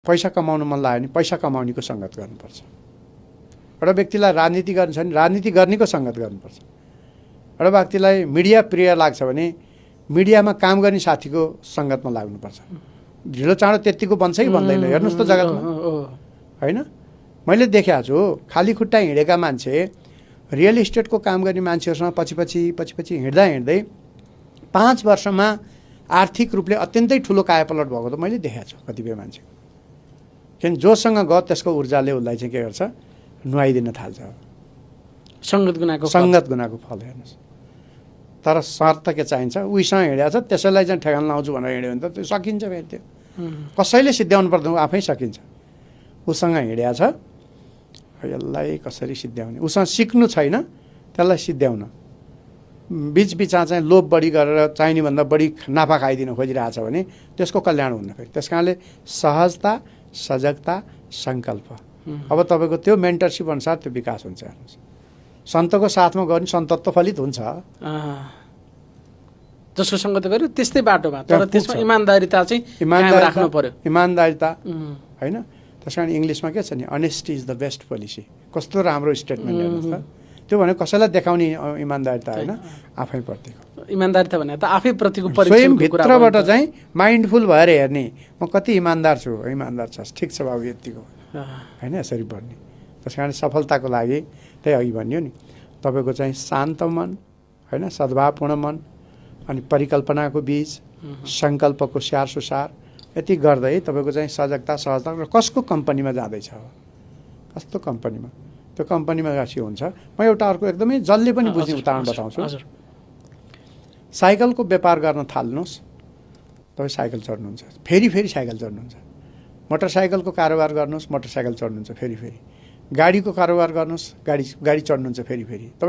पैसा कमाउन मन लाग्यो भने पैसा कमाउनेको सङ्गत गर्नुपर्छ। एउटा व्यक्तिलाई राजनीति गर्नु छ भने राजनीति गर्नेको सङ्गत गर्नुपर्छ। एउटा व्यक्तिलाई मिडिया प्रिय लाग्छ भने मिडियामा काम गर्ने साथीको सङ्गतमा लाग्नुपर्छ। ढिलो चाँडो त्यत्तिको बन्छ कि बन्दैन हेर्नुहोस् त जगतमा, होइन? मैले देखेको छु खाली खुट्टा हिँडेका मान्छे रियल इस्टेटको काम गर्ने मान्छेहरूसँग पछि हिँड्दा हिँड्दै 5 वर्षमा आर्थिक रूपले अत्यन्तै ठुलो कायापलट भएको त मैले देखेको छु कतिपय मान्छे। किन जोसँग गयो त्यसको ऊर्जाले उसलाई चाहिँ के गर्छ, नुहाइदिन थाल्छ। सङ्गत गुनाको फल हेर्नुहोस्। तर शर्त के चाहिन्छ, उहीसँग हिँडेको छ त्यसैलाई चाहिँ ठेगान लाउँछु भनेर हिँड्यो भने त त्यो सकिन्छ फेरि। त्यो कसैले सिद्ध्याउनु पर्दैन, आफै सकिन्छ। उसँग हिँडेको छ यसलाई कसरी सिद्ध्याउने, उसँग सिक्नु छैन त्यसलाई सिद्ध्याउन, बिचबिचमा चाहिँ लोभ बढी गरेर चाहिने भन्दा बढी नाफा खाइदिन खोजिरहेछ भने त्यसको कल्याण हुन्न फेरि। त्यस कारणले सहजता, सजगता, सङ्कल्प, अब तपाईँको त्यो मेन्टरसिप अनुसार त्यो विकास हुन्छ। हेर्नुहोस्, सन्तको साथमा गयो भने सन्तत्व फलित हुन्छ। जसको सङ्गत गर्यो त्यस्तै बाटोमा, तर त्यसमा इमान्दारिता चाहिँ राख्नु पर्यो। इमान्दारिता, होइन? त्यस कारण इङ्ग्लिसमा के छ नि, honesty is the best policy. कस्तो राम्रो स्टेटमेन्ट हेर्नुहोस् त। त्यो भने कसैलाई देखाउने इमान्दारिता होइन, आफैप्रतिको इमान्दारिता भने त आफैप्रतिको स्वयं भित्रबाट चाहिँ माइन्डफुल भएर हेर्ने, म कति इमान्दार छु, इमान्दार छस्, ठिक छ बाबु यतिको, होइन? यसरी बढ्ने। त्यस कारण सफलताको लागि त्यही अघि भनियो नि, तपाईँको चाहिँ शान्त मन, होइन, सद्भावपूर्ण मन, अनि परिकल्पनाको बीज, सङ्कल्पको स्याहार सुसार, यति गर्दै तपाईँको चाहिँ सजगता, सहजता र कसको कम्पनीमा जाँदैछ, कस्तो कम्पनीमा, त्यो कम्पनीमा राशि हुन्छ। म एउटा अर्को एकदमै जसले पनि बुझ्ने उदाहरण बताउँछु। साइकलको व्यापार गर्न थाल्नुहोस्, तपाईँ साइकल चढ्नुहुन्छ, फेरि साइकल चढ्नुहुन्छ। मोटरसाइकलको कारोबार गर्नुहोस्, मोटरसाइकल चढ्नुहुन्छ, फेरि गाडीको कारोबार गर्नुहोस्, गाडी चढ्नुहुन्छ, फेरि तपाईँ